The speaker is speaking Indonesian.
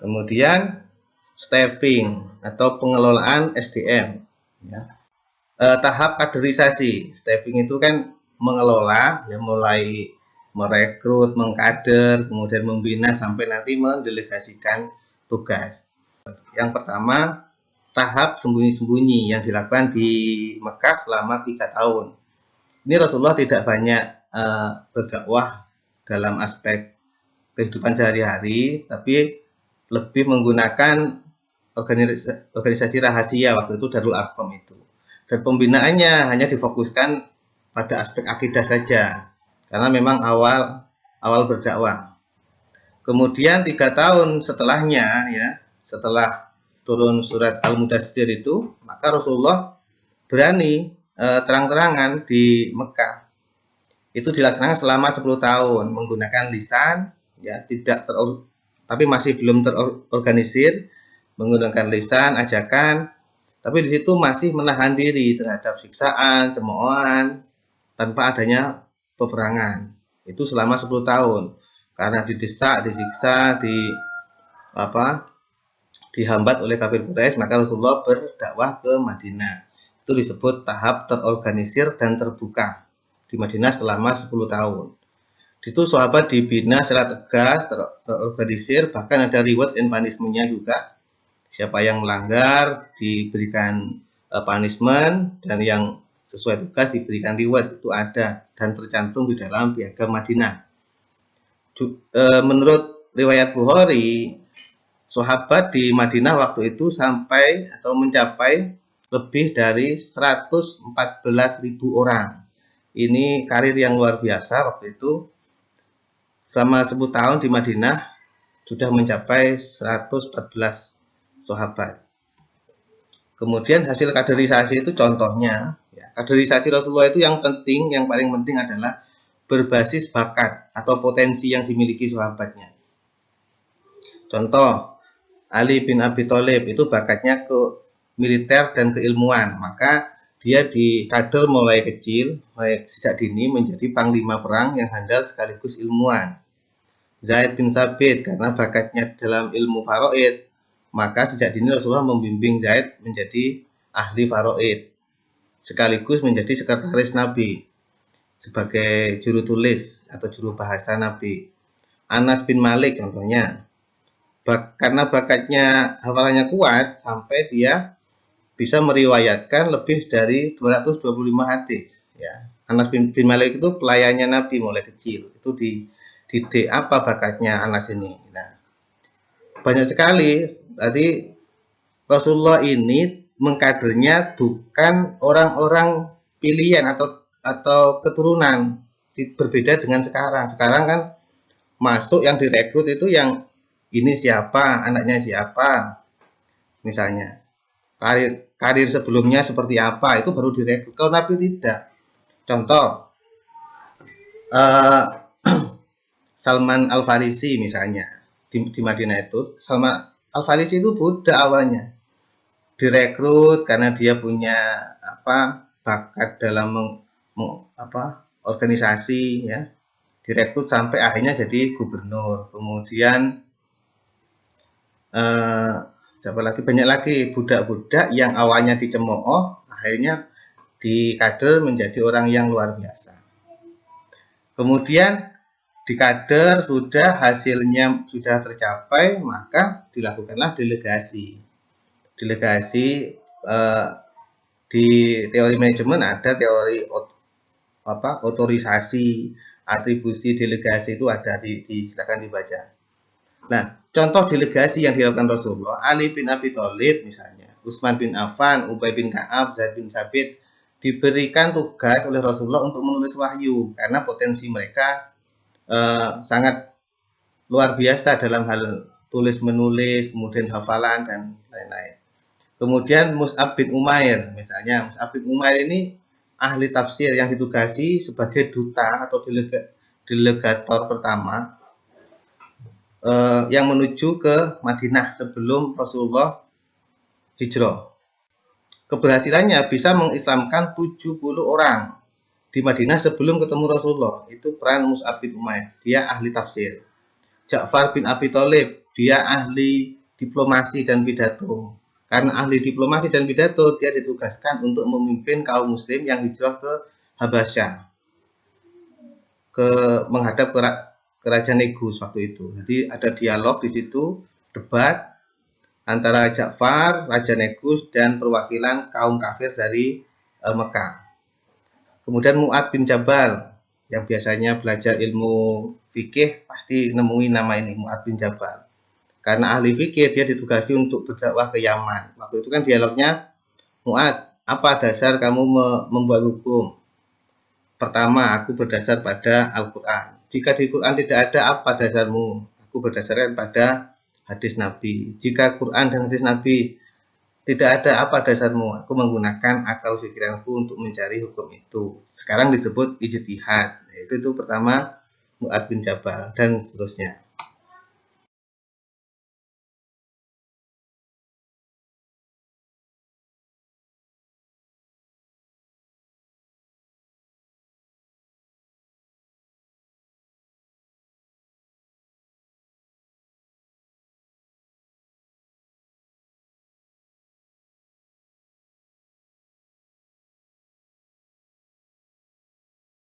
Kemudian staffing atau pengelolaan SDM. Ya. Tahap kaderisasi. Staffing itu kan mengelola, ya, mulai merekrut, mengkader, kemudian membina sampai nanti mendelegasikan tugas. Yang pertama, tahap sembunyi-sembunyi yang dilakukan di Mekah selama 3 tahun. Ini Rasulullah tidak banyak berdakwah dalam aspek kehidupan sehari-hari, tapi lebih menggunakan organisasi rahasia waktu itu, Darul Arqam itu. Dan pembinaannya hanya difokuskan pada aspek akidah saja, karena memang awal berdakwah. Kemudian 3 tahun setelahnya, ya, setelah turun surat Al-Mudaththir itu, maka Rasulullah berani terang-terangan di Mekah. Itu dilaksanakan selama 10 tahun menggunakan lisan, ya, tapi masih belum terorganisir, menggunakan lisan, ajakan, tapi di situ masih menahan diri terhadap siksaan, cemoohan, tanpa adanya peperangan. Itu selama 10 tahun. Karena didesak, disiksa, dihambat oleh kafir Quraisy, maka Rasulullah berdakwah ke Madinah. Itu disebut tahap terorganisir dan terbuka di Madinah selama 10 tahun. Di situ sahabat dibina secara tegas, terorganisir, bahkan ada reward and punishment-nya juga. Siapa yang melanggar diberikan punishment, dan yang sesuai tugas diberikan reward, itu ada dan tercantum di dalam Piagam Madinah. Menurut riwayat Bukhari, sahabat di Madinah waktu itu sampai atau mencapai lebih dari 114.000 orang. Ini karir yang luar biasa waktu itu. Selama 10 tahun di Madinah sudah mencapai 114 sahabat. Kemudian hasil kaderisasi itu contohnya, ya, kaderisasi Rasulullah itu yang penting, yang paling penting adalah berbasis bakat atau potensi yang dimiliki sahabatnya. Contoh, Ali bin Abi Thalib itu bakatnya ke militer dan keilmuan, maka dia dikader mulai kecil, mulai sejak dini menjadi panglima perang yang handal sekaligus ilmuwan. Zaid bin Thabit karena bakatnya dalam ilmu faraid, maka sejak dini Rasulullah membimbing Zaid menjadi ahli faraid, sekaligus menjadi sekretaris Nabi sebagai juru tulis atau juru bahasa Nabi. Anas bin Malik contohnya, karena bakatnya hafalannya kuat sampai dia bisa meriwayatkan lebih dari 225 hadis, ya. Anas bin Malik itu pelayannya Nabi mulai kecil. Itu didik apa bakatnya Anas ini. Nah, banyak sekali. Tadi Rasulullah ini mengkadernya bukan orang-orang pilihan atau keturunan, berbeda dengan sekarang. Sekarang kan masuk yang direkrut itu yang ini siapa, anaknya siapa, misalnya. Karir sebelumnya seperti apa, itu baru direkrut. Kalau Nabi tidak. Contoh, Salman Al-Farisi misalnya di Madinah itu. Salman Al-Farisi itu budak awalnya, direkrut karena dia punya bakat dalam organisasi, ya, direkrut sampai akhirnya jadi gubernur. Kemudian banyak lagi budak-budak yang awalnya dicemooh, akhirnya dikader menjadi orang yang luar biasa. Kemudian dikader, sudah hasilnya sudah tercapai, maka dilakukanlah delegasi. Di teori manajemen ada teori otorisasi, atribusi delegasi itu ada, silakan dibaca. Nah, contoh delegasi yang dilakukan Rasulullah, Ali bin Abi Thalib misalnya, Utsman bin Affan, Ubay bin Ka'ab, Zaid bin Thabit diberikan tugas oleh Rasulullah untuk menulis wahyu karena potensi mereka sangat luar biasa dalam hal tulis menulis, kemudian hafalan dan lain-lain. Kemudian Mus'ab bin Umair misalnya, Mus'ab bin Umair ini ahli tafsir yang ditugasi sebagai duta atau delegator pertama yang menuju ke Madinah sebelum Rasulullah hijrah. Keberhasilannya bisa mengislamkan 70 orang di Madinah sebelum ketemu Rasulullah. Itu peran Mus'ab bin Umair, dia ahli tafsir. Ja'far bin Abi Thalib dia ahli diplomasi dan pidato. Karena ahli diplomasi dan pidato, dia ditugaskan untuk memimpin kaum muslim yang hijrah ke Habasyah, menghadap kerajaan Negus waktu itu. Jadi ada dialog di situ, debat antara Ja'far, Raja Negus, dan perwakilan kaum kafir dari Mekah. Kemudian Mu'ad bin Jabal, yang biasanya belajar ilmu fikih pasti nemuin nama ini, Mu'ad bin Jabal. Karena ahli fikih, dia ditugasi untuk berdakwah ke Yaman. Waktu itu kan dialognya, Mu'ad, apa dasar kamu membuat hukum? Pertama, aku berdasar pada Al-Quran. Jika di Quran tidak ada, apa dasarmu? Aku berdasarkan pada hadis Nabi. Jika Quran dan hadis Nabi tidak ada, apa dasarmu? Aku menggunakan akal pikiranku untuk mencari hukum itu. Sekarang disebut ijtihad. Itu pertama Mu'ad bin Jabal dan seterusnya.